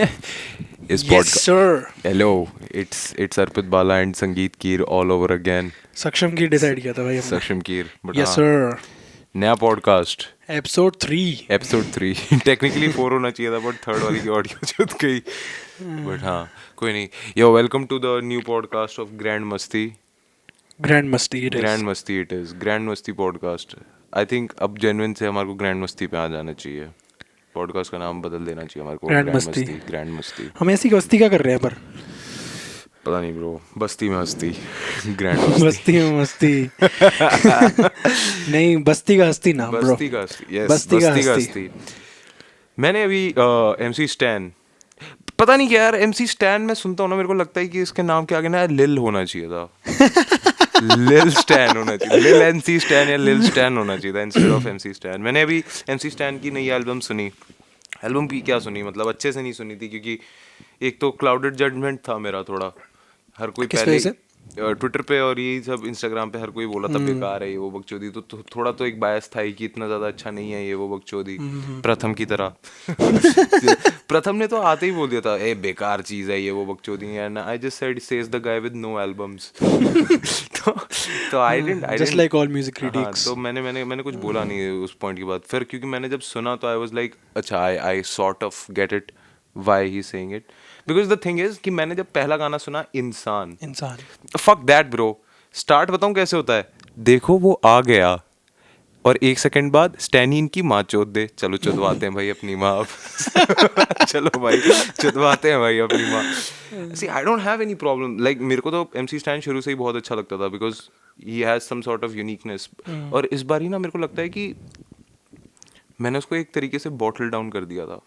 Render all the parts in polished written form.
इस Yes, podcast sir. Hello it's Arpit Bala and संगीत कीर all over again. सक्षम की डिसाइड किया था भाई हमने. सक्षम कीर बट Yes, हाँ, sir. नया पॉडकास्ट Episode 3. एपिसोड 3. टेक्निकली 4 होना चाहिए था बट थर्ड वाली की ऑडियो छूट गई. बट हाँ, कोई नहीं. Yo welcome to the new podcast of Grand Masti. Grand Masti it is. Grand Masti it is Grand Masti podcast. I think अब जेन्युइन से हमारे को ग्रैंड मस्ती पे आ जाना चाहिए. पॉडकास्ट का नाम बदल देना चाहिए हमारे को. Grand ग्रैंड मस्ती. मस्ती, ग्रैंड मस्ती. हम ऐसी मस्ती क्या कर रहे हैं पर पता नहीं ब्रो, बस्ती में हस्ती. ग्रैंड मस्ती. बस्ती में मस्ती. नहीं, बस्ती का हस्ती नाम ब्रो. बस्ती का हस्ती. यस, बस्ती का बस्ती का हस्ती. हस्ती. मैंने अभी एमसी स्टैन, पता नहीं क्या यार, एमसी स्टैन में सुनता हूँ ना, मेरे को लगता है कि इसके नाम के आगे ना लिल होना चाहिए था. लिल स्टैन होना चाहिए. लिल एमसी स्टैन या लिल स्टैन होना चाहिए था इंस्टेड ऑफ एमसी स्टैन. मैंने अभी एमसी स्टैन की नई एल्बम सुनी. एल्बम की क्या सुनी, मतलब अच्छे से नहीं सुनी थी क्योंकि एक तो क्लाउडेड जजमेंट था मेरा थोड़ा. हर कोई किस पहले वजह से? ट्विटर पे और यही सब इंस्टाग्राम पे हर कोई बोला था बेकार है ये वो बकचोदी. तो थोड़ा तो एक बायस था ही कि इतना ज़्यादा अच्छा नहीं है ये वो बकचोदी. प्रथम की तरह. प्रथम ने तो आते ही बोल दिया था ए बेकार चीज़ है ये वो बकचोदी. And I just said says the guy with no albums. तो I Just like all music critics. तो मैंने कुछ बोला नहीं है उस पॉइंट के बाद. फिर क्योंकि मैंने जब सुना तो आई वाज लाइक अच्छा, I sort of get it why he saying it. Because the thing is कि मैंने जब पहला गाना सुना इंसान, इंसान. Fuck that bro. स्टार्ट बताऊं कैसे होता है. देखो वो आ गया और 1 सेकंड बाद स्टैनी इनकी माँ चोद दे. चलो चुदवाते हैं भाई अपनी माँ अब. चलो भाई चुदवाते हैं भाई अपनी माँ. See I don't have any problem. Like मेरे को तो एमसी स्टैन शुरू से ही बहुत अच्छा लगता था because he has some sort of uniqueness. और इस बार ही ना मेरे को लगता है कि मैंने उसको एक तरीके से बॉटल डाउन कर दिया था.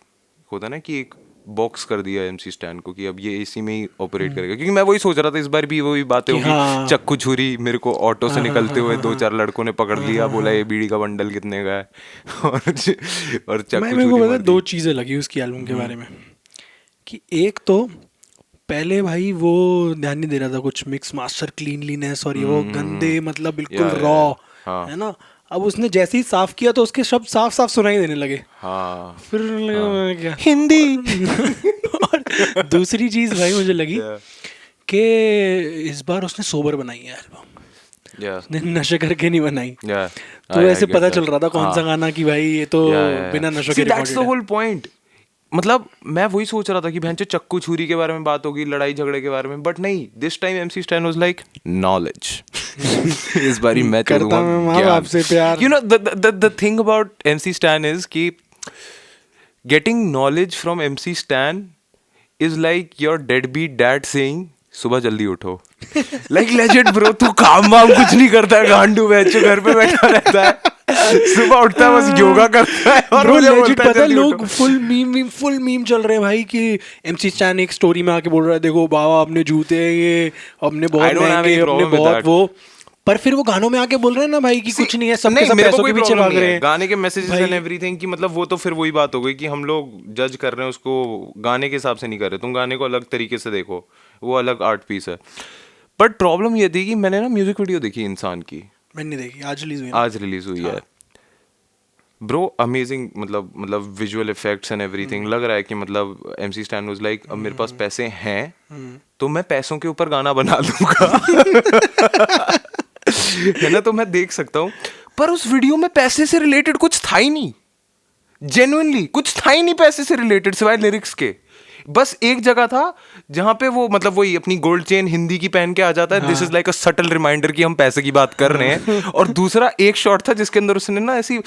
होता ना कि एक बॉक्स कर दिया एमसी स्टैंड को कि अब ये इसी में ही ऑपरेट करेगा. क्योंकि मैं वही सोच रहा था इस बार भी वही बातें कि होगी. हाँ. चक्कू छुरी मेरे को ऑटो से निकलते हुए 2-4 लड़कों ने पकड़ लिया, बोला ये बीड़ी का बंडल कितने का है. और चक्कू मेरे को छुरी पता मार है, दो दी. चीज़ें लगी उसकी एल्बम के बारे में. कि एक तो पहले भाई वो ध्यान नहीं दे रहा था कुछ मिक्स मास्टर क्लीनलीनेस और ये वो गंदे मतलब बिल्कुल या, रॉ हाँ. है ना. अब उसने जैसे ही साफ किया तो उसके शब्द साफ साफ सुनाई देने लगे. हाँ फिर लगा मैं क्या हिंदी. और दूसरी चीज भाई मुझे लगी या कि इस बार उसने सोबर बनाई है एल्बम. या उसने नशे करके नहीं बनाई. या तो ऐसे पता चल रहा था कौन सा गाना कि भाई ये तो बिना नशे के दैट्स द रिकॉर्डेड है. Whole point. मतलब मैं वही सोच रहा था कि भैंचो चक्कू छुरी के बारे में बात होगी, लड़ाई झगड़े के बारे में, बट नहीं. This time MC Stan was like knowledge. इस बारी मैं करता मैं माँ बाप से प्यार. You know the thing about MC Stan is कि getting knowledge from MC Stan is like your dead beat dad saying सुबह जल्दी उठो. Like legend bro. तू काम वाम कुछ नहीं करता है, गांडू बैठो घर पे बैठा रहता है. सुबह उठता है बस योगा करता है और Bro, मुझे legit बोलता है पता है जल्दी लोग उठो. फुल मीम चल रहे हैं भाई कि एमसी स्टैन एक स्टोरी में आके बोल रहा है देखो बाबा अपने जूते ये अपने I बहुत don't have महंगे any अपने problem with बहुत that. वो. पर फिर वो गानों में आके बोल रहे हैं ना भाई कि कुछ नहीं है, सबके नहीं, सब मेरे को पैसों कोई के पीछे प्रॉब्लम भाग नहीं रहे है हैं. गाने के मैसेजेस भाई- एंड एवरीथिंग की. मतलब वो तो फिर वही बात हो गई कि हम लोग जज कर रहे हैं उसको गाने के हिसाब से नहीं कर रहे. तुम गाने को अलग तरीके से देखो, वो अलग आर्ट पीस है. बट प्रॉब्लम ये थी कि मैंने ना म्यूजिक वीडियो देखी इंसान की. मैंने देखी आज रिलीज हुई. आज रिलीज हुई है ब्रो. अमेजिंग. मतलब विजुअल इफेक्ट्स एंड एवरीथिंग. लग रहा है कि मतलब एमसी स्टैन वाज लाइक अब मेरे पास पैसे हैं तो मैं पैसों के ऊपर गाना बना लूंगा. है ना. तो मैं देख सकता हूँ. पर उस वीडियो में पैसे से रिलेटेड कुछ था ही नहीं. जेन्युइनली कुछ था ही नहीं पैसे से रिलेटेड सिवाय लिरिक्स के. बस एक जगह था जहां पे वो मतलब वही अपनी गोल्ड चेन हिंदी की पहन के आ जाता है. This is like a subtle reminder कि हम पैसे की बात कर रहे हैं. और दूसरा एक शॉट था जिसके अंदर उसने ना ऐसी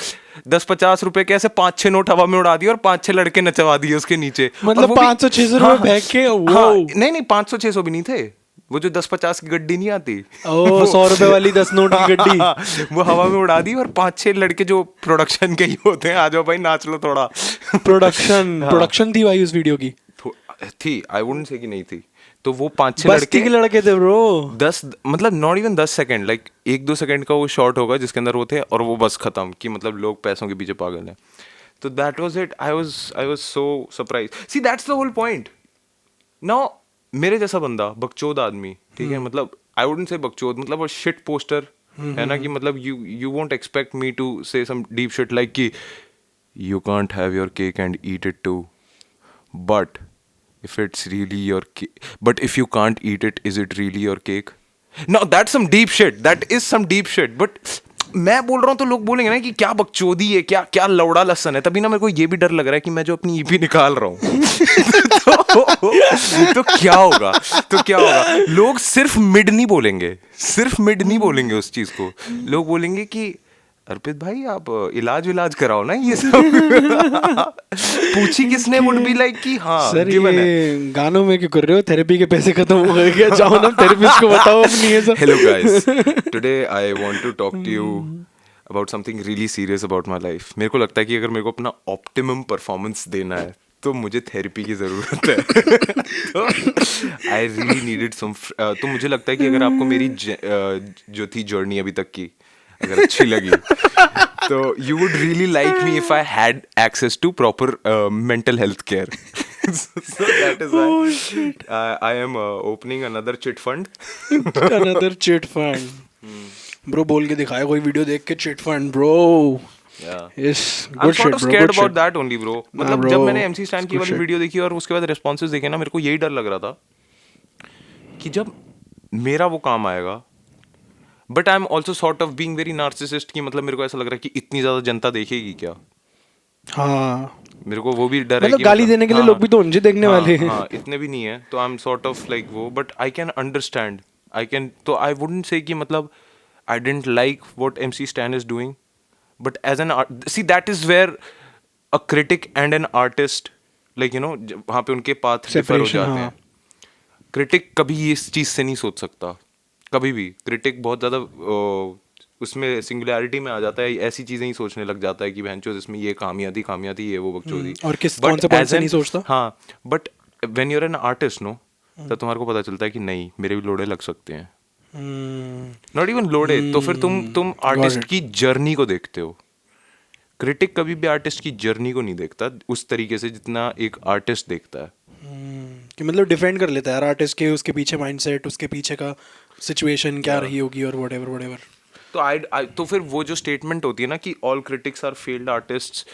10-50 रुपए के ऐसे 5-6 नोट हवा में उड़ा दिए और 5-6 लड़के नचवा दिए उसके नीचे. मतलब और वो भी- 500-600 हाँ, रुपए फेंक के, वो। हाँ, नहीं 500-600 भी नहीं थे. वो जो 10-50 की गड्डी नहीं आती, ओ 100 रुपए वाली 10 नोट की गड्डी. वो हवा में उड़ा दी. और 5-6 लड़के जो प्रोडक्शन के ही होते हैं, आ जाओ भाई नाच लो थोड़ा. प्रोडक्शन थी भाई उस वीडियो की. थी. आई वुडंट से कि नहीं थी. तो वो 5-6 बस्ती के लड़के थे ब्रो. 10 मतलब not even 10 second, like 1-2 second का वो शॉट होगा जिसके अंदर वो थे और वो बस खत्म कि मतलब लोग पैसों के पीछे पागल हैं. तो that was it. I was so surprise. See that's the whole point. Now मेरे जैसा बंदा बकचोद आदमी, ठीक है, मतलब आई वुडंट से बकचोद, मतलब वो शिट पोस्टर है ना, कि मतलब you won't expect me to say some deep shit like कि you can't have your cake and eat it too, but if it's really your but if you can't eat it, is it really your cake? Now that's some deep shit, that is some deep shit, but मैं बोल रहा हूँ तो लोग बोलेंगे ना कि क्या बकचोदी है, क्या क्या लौड़ा लसन है, तभी ना मेरे को ये भी डर लग रहा है कि मैं जो अपनी ईपी निकाल रहा हूँ तो क्या होगा, तो क्या होगा, लोग सिर्फ मिड नहीं बोलेंगे, सिर्फ मिड नहीं बोलेंगे उस चीज को, लोग बोलेंगे कि अर्पित भाई आप इलाज विलाज कराओ ना ये सब पूछी किसने, वुड बी लाइक कि हाँ सर given है। ये गानों में क्यों कर रहे हो, थेरेपी के पैसे खत्म हो गए क्या, जाओ ना थेरेपिस्ट को बताओ अपनी ये सब। Hello guys, today I want to talk to you about something really serious about my life. मेरे को लगता है कि अगर मेरे को अपना optimum performance देना है तो मुझे थेरेपी की ज़रूरत है। तो I really needed some तो मुझे लगता है कि अगर आपको मेरी जो थी जर्नी अभी तक की अगर अच्छी लगी तो you would really like me if I had access to proper mental health care. So that is why I am opening another chit fund. Another chit fund bro, बोल के दिखाया कोई वीडियो देख के, chit fund bro. Yeah. Yes, I'm good sort shit of bro, scared good about shit. that only, bro. मतलब bro, जब मैंने MC Stan की good वाली shit. वीडियो देखी और उसके बाद रेस्पॉन्सेज देखे ना, मेरे को यही डर लग रहा था कि जब मेरा वो काम आएगा, but I am also sort of being very narcissist की, मतलब मेरे को ऐसा लग रहा है कि इतनी ज्यादा जनता देखेगी क्या, हाँ मेरे को वो भी डर है मतलब कि गाली देने के लिए लोग भी तो उनसे देखने वाले हैं। हाँ इतने भी नहीं है, तो I am sort of like वो, but I can understand, I can, तो आई वुडंट से कि मतलब I didn't like what MC Stan is doing, but as an see that is where a critic and an artist like you know वहाँ पे उनके path differ हो Separation, जाते हाँ। हैं। क्रिटिक कभी इस चीज से नहीं सोच सकता, कभी भी क्रिटिक बहुत ज्यादा उसमें सिंगुलैरिटी में आ जाता है, ऐसी चीजें ही सोचने लग जाता है कि बहनचोद इसमें ये खामियां थी ये वो बकचोदी, और किस But कौन से पॉइंट as से an- नहीं सोचता। हाँ but when you are an artist no, तब तुम्हारे को पता चलता है कि नहीं मेरे भी लोड़े लग सकते हैं, नॉट इवन लोड़े, तो फिर तुम आर्टिस्ट की जर्नी को देखते हो। क्रिटिक कभी भी आर्टिस्ट की जर्नी को नहीं देखता उस तरीके से जितना एक आर्टिस्ट देखता है। कि मतलब डिफेंड कर लेता है यार आर्टिस्ट के, उसके पीछे माइंडसेट, उसके पीछे का सिचुएशन क्या रही होगी और व्हाटएवर। तो तो फिर वो जो स्टेटमेंट होती है ना कि all critics are failed artists,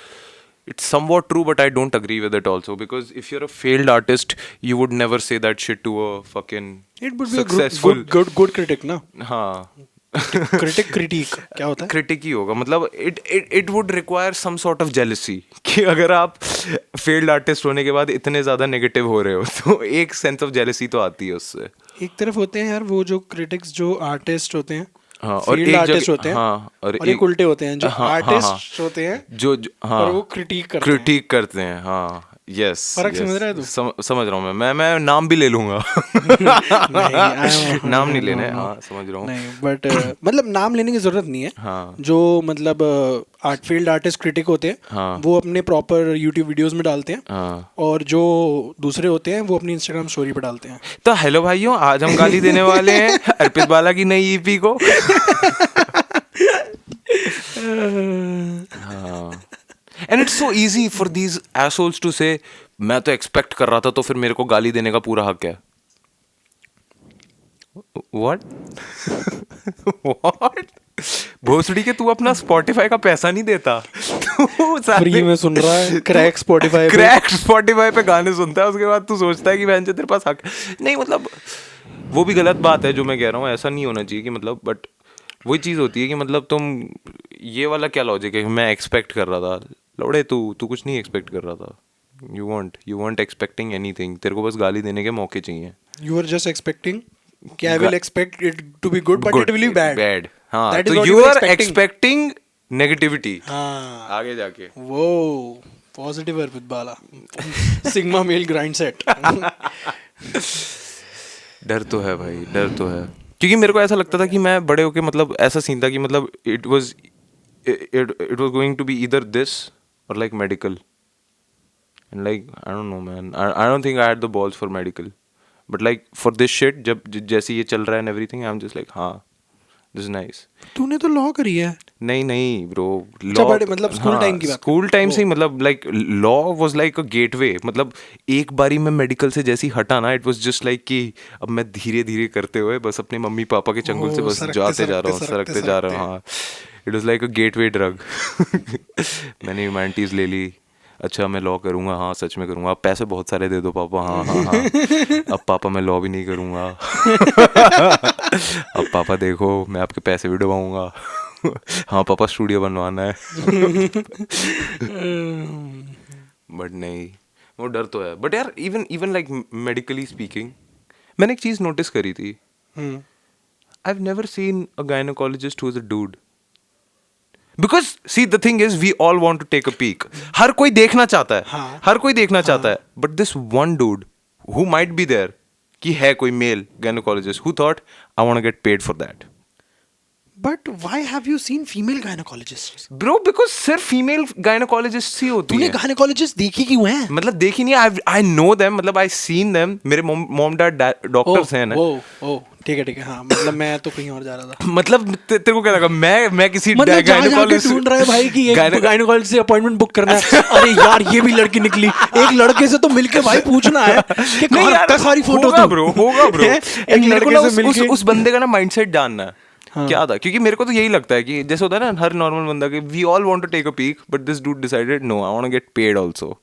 it's somewhat true, but I don't agree with it also, because if you're a failed artist you would never say that shit to a fucking it would be successful good critic ना। हाँ critic क्या होता है? Critic ही होगा, मतलब it would require some sort of jealousy कि अगर आप फेल्ड आर्टिस्ट होने के बाद इतने ज्यादा नेगेटिव हो रहे हो तो एक सेंस ऑफ जेलसी तो आती है उससे। एक तरफ होते हैं यार वो जो क्रिटिक्स जो आर्टिस्ट होते हैं, हाँ, और फील्ड एक आर्टिस्ट जगह- होते हैं, हाँ, और और एक एक- उल्टे होते हैं जो हाँ, हाँ, आर्टिस्ट होते हैं जो हाँ पर वो क्रिटिक करते हैं। हाँ यस, फर्क समझ रहा है तू? समझ रहा हूँ मैं नाम भी ले लूंगा नहीं, नाम नहीं लेने, हाँ समझ रहा हूँ। नहीं बट मतलब नाम लेने की जरूरत नहीं है। हाँ। जो मतलब फील्ड आर्टिस्ट क्रिटिक होते हैं, हाँ। वो अपने प्रॉपर यूट्यूब वीडियोस में डालते हैं, हाँ। और जो दूसरे होते हैं वो अपनी इंस्टाग्राम स्टोरी पे डालते हैं। तो हेलो भाइयों, आज हम गाली देने वाले हैं अर्पित बाला की नई EP को। And it's so easy for these assholes to say मैं तो एक्सपेक्ट कर रहा था तो फिर मेरे को गाली देने का पूरा हक है। व्हाट व्हाट भोसड़ी के, तू अपना स्पॉटिफाई का पैसा नहीं देता, फ्री में सुन रहा है, क्रैक स्पॉटिफाई पे। क्रैक स्पॉटिफाई पे गाने सुनता है, उसके बाद तू सोचता है कि बहन तेरे पास हक नहीं। मतलब वो भी गलत बात है जो मैं कह रहा हूँ, ऐसा नहीं होना चाहिए कि मतलब, बट वही चीज़ होती है कि मतलब तुम ये वाला क्या लॉजिक है, मैं एक्सपेक्ट कर रहा था, लौड़े तू कुछ नहीं एक्सपेक्ट कर रहा था। यू वॉन्ट एक्सपेक्टिंग एनीथिंग, तेरे को बस गाली देने के मौके चाहिए। यू आर जस्ट एक्सपेक्टिंग कि I will expect it to be good but it will be bad. हाँ, That is तो what you you were are expecting. Expecting negativity हाँ, आगे जाके। वो positive Arpit Bala, sigma male grind set. डर तो है भाई, डर तो है, क्योंकि मेरे को ऐसा लगता था कि मैं बड़े होके मतलब ऐसा सीन था कि मतलब it was going to be either this और like medical, and like I don't know man, I don't think I had the balls for medical, but like for this shit जब जैसे ये चल रहा है and everything, I am just like हाँ this is nice. तूने तो law करी है। नहीं ब्रो, अच्छा, बड़े मतलब स्कूल टाइम की बात। स्कूल टाइम से ही मतलब like law was like a gateway, मतलब एक बारी मैं मेडिकल से जैसे ही हटा ना, इट वाज जस्ट लाइक कि अब मैं धीरे धीरे करते हुए बस अपने मम्मी पापा के चंगुल से बस जाते जा रहा हूँ, सरकते जा रहा हूँ। हाँ, it was like a gateway drug. मैंने ह्यूमैनिटीज ले ली, अच्छा मैं लॉ करूँगा, हाँ सच में करूँगा, आप पैसे बहुत सारे दे दो पापा, हाँ हाँ हाँ, अब पापा मैं लॉ भी नहीं करूँगा, अब पापा देखो मैं आपके पैसे भी डुबाऊँगा, हाँ पापा स्टूडियो बनवाना है। बट नहीं, वो डर तो है। बट यार even even like medically speaking, मैंने एक चीज़ नोटिस करी थी, I've never seen a gynecologist who's a dude. Because see the thing is we all want to take a peek. हर कोई देखना चाहता है, हाँ. हर कोई देखना चाहता है. But this one dude who might be there, कि है कोई male gynecologist who thought I want to get paid for that. But why have you seen female gynaecologist? Bro, because सिर्फ female gynecologists ही होती तूने हैं. गायनेकोलॉजिस्ट देखी क्यों है? मतलब देखी नहीं, I know them, मतलब I seen them. मेरे mom dad डॉक्टर्स हैं ना. ओ ठीक है हाँ, मतलब मैं तो कहीं और जा रहा था। मतलब तेरे को क्या लगा मैं किसी मतलब जहाँ जाके gynecologist ढूंढ रहा है भाई कि एक गायनेकोलॉजिस्ट से अपॉइंटमेंट बुक करना है। अरे यार ये भी लड़की निकली, एक लड़के से तो मिलके भाई पूछना है कि नहीं कहाँ यार, रखता सारी फोटो होगा तू? ब्रो एक मेरे को ना लड़के से मिलके उस बंदे का ना माइंडसेट जानना है। क्या था, क्योंकि मेरे को तो यही लगता है कि जैसे होता है ना हर नॉर्मल बंदा के, we all want to take a peek but this dude decided no, I want to get paid also.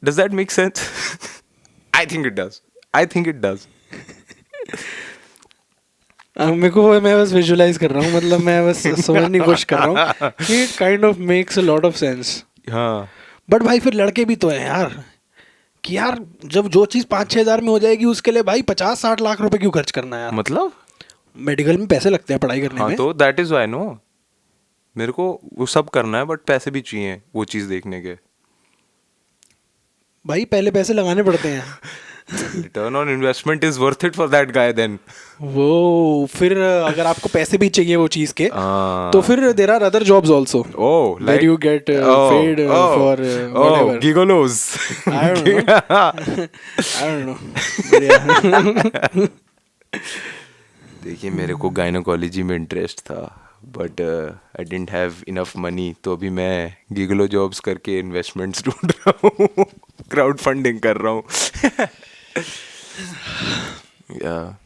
Does that make sense? I think it does. मेरे को मैं बस विजुअलाइज कर रहा हूँ, मतलब मैं बस समझने की कोशिश कर रहा हूँ कि kind of makes a lot of sense. हाँ बट भाई फिर लड़के भी तो हैं यार, कि यार जब जो चीज़ 5-6 हज़ार में हो जाएगी उसके लिए भाई 50-60 लाख रुपए क्यों खर्च करना है यार? मतलब मेडिकल में पैसे लगते हैं पढ़ाई करने हाँ में। तो दैट इज व्हाई नो, मेरे को वो सब करना है बट पैसे भी चाहिए वो चीज़ देखने के। भाई पहले पैसे लगाने पड़ते हैं। Return on investment is worth it for that guy then. वो फिर अगर आपको पैसे भी चाहिए वो चीज़ के, तो फिर there are other jobs also that you get paid for whatever gigolos. I don't know. देखिए मेरे को गायनोकोलॉजी में इंटरेस्ट था but I didn't have enough money, तो अभी मैं गिगलो जॉब्स करके इन्वेस्टमेंट्स ढूंढ रहा हूँ, क्राउड फंडिंग कर रहा हूँ। या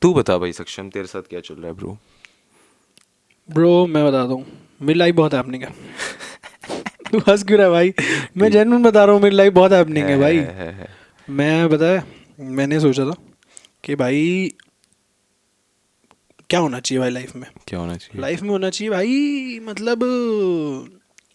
तू बता भाई सक्षम, तेरे साथ क्या चल रहा है ब्रो? ब्रो मैं बताता हूँ, मेरी लाइफ बहुत हैपनिंग है। तू हंस क्यों रहा है भाई? मैं जेन्युइन बता रहा हूँ, मेरी लाइफ बहुत हैपनिंग है भाई। मैं पता है मैंने सोचा था कि भाई क्या होना चाहिए भाई लाइफ में, क्या होना चाहिए लाइफ में होना चाहिए भाई, मतलब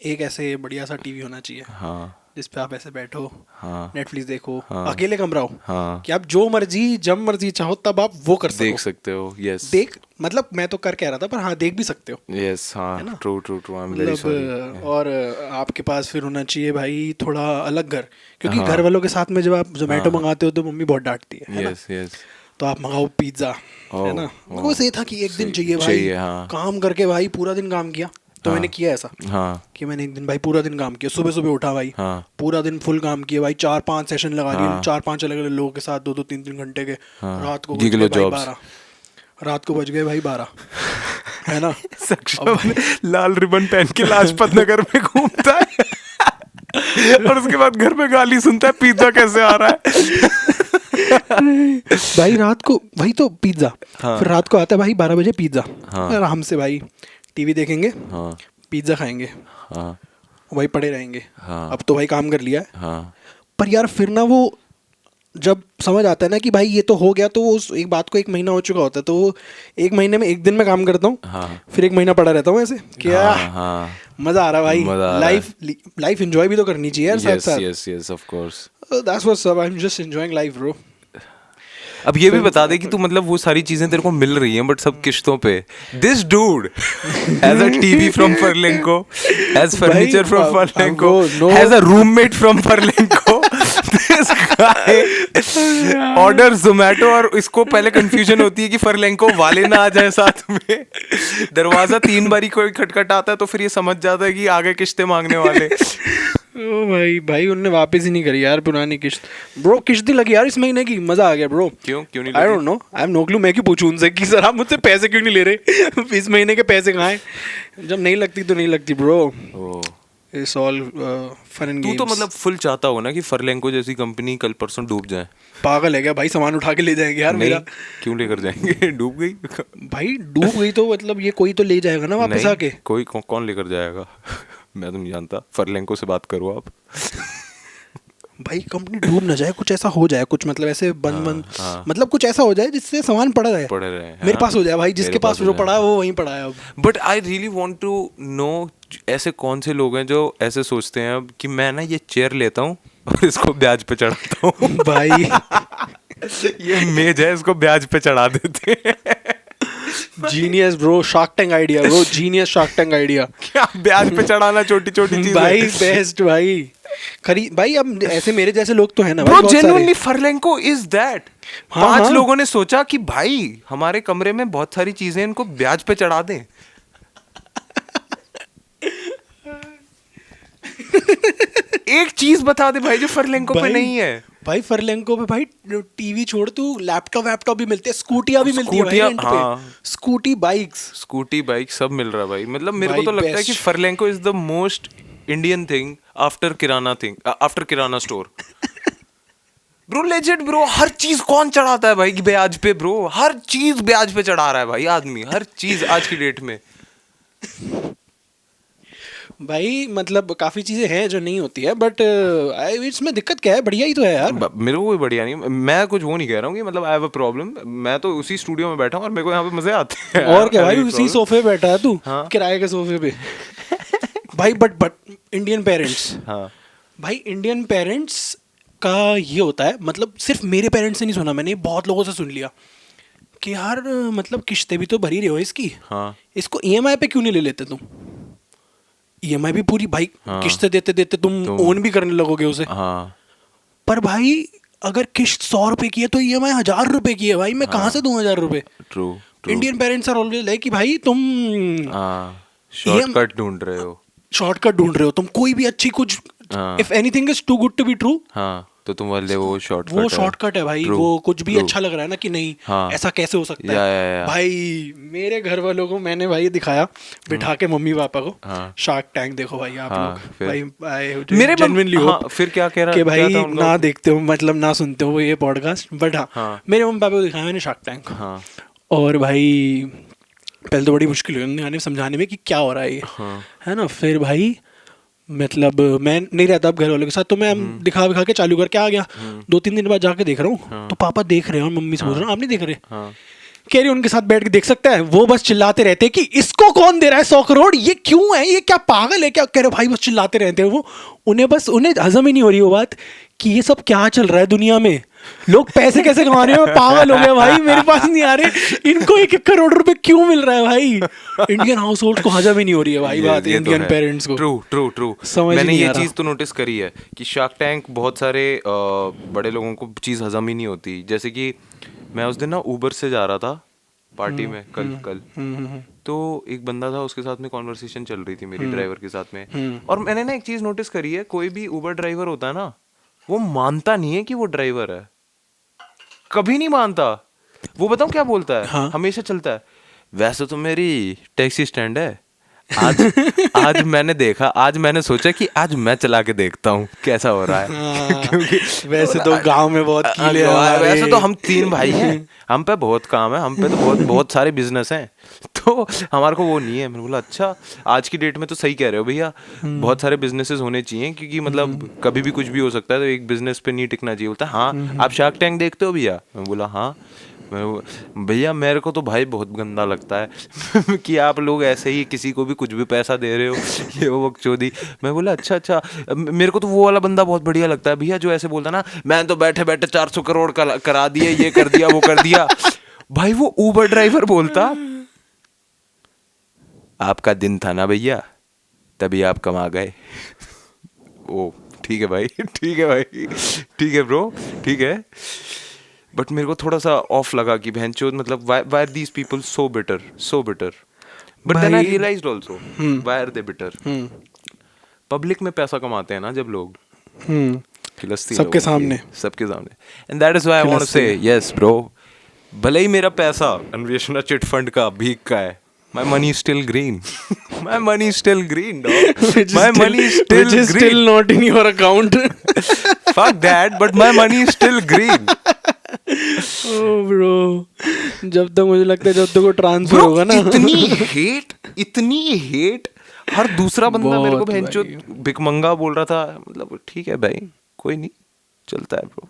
एक ऐसे बढ़िया सा टीवी होना चाहिए। हाँ जिस पे आप ऐसे बैठो, हाँ नेटफ्लिक्स देखो, हाँ अकेले कमरा हो, हाँ कि आप जो मर्जी जब मर्जी चाहो तब आप वो कर देख सको। सकते हो। यस देख मतलब मैं तो कर कह रहा था, पर हाँ देख भी सकते हो। यस हाँ है ना? True true true, I am very sorry. मतलब और आपके पास फिर होना चाहिए भाई थोड़ा अलग घर, क्योंकि हाँ। घर वालों के साथ में जब आप जोमेटो मंगाते हो तो मम्मी बहुत डांटती है ना? यस यस तो आप मंगाओ पिज्ज़ा, है ना? मेरे को ये था कि एक दिन चाहिए भाई, चाहिए, हाँ। काम करके भाई पूरा दिन काम किया, तो मैंने किया ऐसा हाँ कि मैंने एक दिन भाई पूरा दिन काम किया, सुबह सुबह उठा भाई, हाँ पूरा दिन फुल काम किया भाई, 4-5 सेशन लगा लिए, हाँ। 4-5 अलग अलग लोगों के साथ 2-2 3-3 घंटे के। हाँ। रात को Gigolo बज गए भाई jobs। 12, रात को बज गए भाई 12, है ना? सक्षम लाल रिबन पहन के लाजपत नगर में घूमता है और उसके बाद घर में गाली सुनता है पिज्जा कैसे आ रहा है। भाई रात को वही तो पिज्ज़ा, हाँ। फिर रात को आता है भाई 12 बजे पिज्ज़ा, हाँ। आराम से भाई टीवी देखेंगे, हाँ पिज्ज़ा खाएंगे, हाँ वही पड़े रहेंगे। हाँ। अब तो भाई काम कर लिया है, हाँ पर यार फिर ना वो जब समझ आता है ना कि भाई ये तो हो गया, तो वो उस एक बात को 1 महीना हो चुका होता है, तो वो 1 महीने में 1 दिन में काम करता हूँ, हाँ फिर 1 महीना पड़ा रहता हूँ ऐसे, क्या हाँ मजा आ रहा है मजा आ भाई। रहा लाइफ एंजॉय भी तो करनी चाहिए यार साथ यस साथ। Yes yes of course. That's what's up, I am just enjoying life bro. अब ये भी बता दे कि तू मतलब वो सारी चीजें तेरे को मिल रही हैं बट सब किश्तों पे। This dude has a TV from Furlenco, has furniture from Furlenco, has a roommate from Furlenco, this guy order Zomato, और इसको पहले कंफ्यूजन होती है कि फर्लेंको वाले ना आ जाए साथ में। दरवाजा 3 बारी कोई खटखटाता है तो फिर ये समझ जाता है कि आगे किश्ते मांगने वाले। ओ भाई उनने वापस ही नहीं करी यार पुरानी किश्त। ब्रो किश्त लगी यार इस महीने की, मजा आ गया ब्रो। क्यों नहीं आई लगी? Don't know, I am no clue. मैं क्यों पूछूं उनसे कि सर आप मुझसे पैसे क्यों नहीं ले रहे? इस महीने के पैसे कहाँ हैं? जब नहीं लगती तो नहीं लगती bro. Oh it's all fun and to games. तो मतलब फुल चाहता हो ना कि फरलेंको जैसी कंपनी कल परसों डूब जाए? पागल है क्या भाई, सामान उठा के ले जाएंगे यार नहीं, मेरा। क्यों लेकर जाएंगे? डूब गई? भाई डूब गई तो मतलब ये कोई तो ले जाएगा ना वापस नहीं, आके। कोई कौन लेकर जाएगा? मैं तो नहीं जानता, फरलेंको से बात करो आप। भाई कंपनी डूब ना जाए, कुछ ऐसा हो जाए, कुछ मतलब ऐसे बंद हाँ। मतलब कुछ ऐसा हो जाए जिससे सामान पड़ा रहे, पड़े रहे, मेरे हाँ। पास हो जाए भाई, जिसके मेरे पास हो जो जाए। पड़ा है वो वहीं पड़ा है अब। But I really want to know ऐसे कौन से लोग हैं जो ऐसे सोचते हैं अब कि मैं ना ये चेयर लेता हूँ और इसको ब्याज पे चढ़ाता हूँ। भाई ये मेज है, इसको ब्याज पे चढ़ा देते हैं। Genius bro, shark tank idea bro, genius shark tank idea. क्या ब्याज पे चढ़ाना छोटी छोटी चीज भाई बेस्ट भाई, खरी भाई अब ऐसे मेरे जैसे लोग तो है ना भाई ब्रो, बहुत सारे। Genuinely Furlenco is that. हाँ, 5 हाँ। लोगों ने सोचा कि भाई हमारे कमरे में बहुत सारी चीजें, इनको ब्याज पे चढ़ा दें। एक चीज बता दे भाई जो फरलेंको पे भाई- नहीं है। भाई फरलेंको पे भाई टीवी छोड़, तू लैपटॉप भी मिलते हैं, स्कूटियां भी मिलती है भाई स्कूटियां, रेंट हाँ। पे, स्कूटी बाइक्स। स्कूटी बाइक सब मिल रहा है भाई। मतलब मेरे को भाई तो लगता है कि best। Furlenco is the most Indian thing after kirana store. Bro legend bro, हर चीज कौन चढ़ाता है भाई ब्याज पे? ब्रो हर चीज ब्याज पे चढ़ा रहा है भाई आदमी, हर चीज आज की डेट में। भाई मतलब काफी चीजें हैं जो नहीं होती है, बट इसमें दिक्कत क्या है, बढ़िया ही तो है यार। मेरे को कोई बढ़िया नहीं, मैं कुछ वो नहीं कह रहा हूँ कि मतलब आई हैव अ प्रॉब्लम। मैं तो उसी स्टूडियो में बैठा हूँ और मेरे को यहाँ पे मजे आते हैं। और क्या भाई, Any उसी problem? सोफे पे बैठा है तू, हाँ। किराए के सोफे पे। भाई बट इंडियन पेरेंट्स, हाँ भाई इंडियन पेरेंट्स का ये होता है, मतलब सिर्फ मेरे पेरेंट्स से नहीं सुना मैंने, बहुत लोगों से सुन लिया कि यार मतलब किस्तें भी तो भरी रहे हो इसकी, हाँ इसको ईएमआई पे क्यों नहीं ले लेते तुम? ईएमआई भी पूरी भाई, हाँ। किस्तें देते देते तुम ओन भी करने लगोगे उसे। हाँ पर भाई अगर किस्त 100 रुपए की है तो ईएमआई 1000 रुपए की है भाई, मैं कहाँ से दूं 1000 रुपए? True true. Indian parents are always like कि भाई तुम हाँ, शॉर्टकट ढूंढ रहे हो। शॉर्टकट ढूंढ रहे हो, तुम कोई भी अच्छी कुछ, हाँ। If anything is too good to be true, हाँ तो तुम वाले वो शॉर्टकट वो शॉर्टकट है भाई। True, वो कुछ भी true. अच्छा लग रहा है ना कि नहीं, हाँ। ऐसा कैसे हो सकता है? या। भाई मेरे घर वालों को मैंने भाई दिखाया बिठा के, मम्मी पापा को, हाँ। शार्क टैंक देखो भाई आप हाँ, लोग। फिर? भाई मेरे जेन्युइनली हाँ, फिर क्या कह रहा कि क्या भाई था उनका? ना देखते हो, मतलब ना सुनते हो ये पॉडकास्ट, बट हाँ, हाँ। मेरे मम्मी पापा को दिखाया मैंने शार्क टैंक। हाँ और भाई पहले तो बड़ी मुश्किल हुई उन्हें आने समझाने में कि क्या हो रहा है ये, हाँ है ना। फिर भाई मतलब मैं नहीं रहता अब घर वालों के साथ, तो मैं दिखा के चालू करके आ गया। 2-3 दिन बाद जाके देख रहा हूँ तो पापा देख रहे हैं और मम्मी से बोल रहा हूँ आप नहीं देख रहे? हाँ कह रही उनके साथ बैठ के देख सकता है, वो बस चिल्लाते रहते हैं कि इसको कौन दे रहा है 100 करोड़, ये क्यों है, ये क्या पागल है क्या? कह रहे भाई बस चिल्लाते रहते हैं वो, उन्हें हजम ही नहीं हो रही वो बात कि ये सब क्या चल रहा है दुनिया में, लोग पैसे कैसे कमा रहे हैं, मैं पागल हो गया भाई, मेरे पास नहीं आ रहे, इनको 1-1 करोड़ रुपए क्यों मिल रहा है भाई? इंडियन हाउस होल्ड को हजम ही नहीं हो रही है भाई बात, इंडियन पेरेंट्स को। True true true. समझ मैंने नहीं ये आ रहा। चीज़ तो नोटिस करी है कि शार्क टैंक बहुत सारे बड़े लोगों को चीज़ हजम ही नहीं होती। जैसे कि मैं उस दिन ना ऊबर से जा रहा था पार्टी में कल तो एक बंदा था, उसके साथ में कॉन्वर्सेशन चल रही थी मेरी ड्राइवर के साथ में। और मैंने ना एक चीज़ नोटिस करी है, कोई भी ऊबर ड्राइवर होता है ना, वो मानता नहीं है कि वो ड्राइवर है, कभी नहीं मानता। वो बताऊं क्या बोलता है? हाँ। हमेशा चलता है, वैसे तो मेरी टैक्सी स्टैंड है, आज मैंने देखा, आज मैंने सोचा कि आज मैं चला के देखता हूँ कैसा हो रहा है। क्योंकि वैसे तो गांव में बहुत कीले हैं हमारे। वैसे तो हम 3 भाई हैं, हम पे बहुत काम है, हम पे तो बहुत सारे बिजनेस हैं, तो हमारे को वो नहीं है। मैंने बोला अच्छा, आज की डेट में तो सही कह रहे हो भैया, बहुत सारे बिजनेसेस होने चाहिए, क्योंकि मतलब कभी भी कुछ भी हो सकता है, तो एक बिजनेस पे नहीं टिकना चाहिए। बोलता हाँ आप शार्क टैंक देखते हो भैया? मैं बोला हाँ। भैया मेरे को तो भाई बहुत गंदा लगता है कि आप लोग ऐसे ही किसी को भी कुछ भी पैसा दे रहे हो, ये वो बकचोदी। मैं बोला अच्छा, मेरे को तो वो वाला बंदा बहुत बढ़िया लगता है भैया जो ऐसे बोलता ना, मैं तो बैठे बैठे 400 करोड़ करा दिए, ये कर दिया वो कर दिया। भाई वो ऊबर ड्राइवर बोलता, आपका दिन था ना भैया, तभी आप कमा गए। ओ ठीक है भाई, ठीक है भाई, ठीक है ब्रो, ठीक है। बट मेरे को थोड़ा सा ऑफ लगा कि बहनचोद, मतलब why are these people so bitter, but then I भाई- realized also why are they bitter. Public में पैसा कमाते हैं ना जब लोग, फिलिस्तीन सबके लोगों की, सामने। सबके सामने, and that is why I want to say yes bro, भले ही मेरा पैसा अन्वेषणा चिट फंड का भीख का है, my money is still green. My money is still green, dog. Which My is money is still which is green. still not in your account. Fuck that, but my money is still green. Oh bro, जब तक मुझे लगता है जब तक वो transfer होगा ना, इतनी हेट हर दूसरा बंदा मेरे को बहुत बहनचोद भाई। भिकमंगा बोल रहा था, मतलब ठीक है भाई, कोई नहीं, चलता है ब्रो,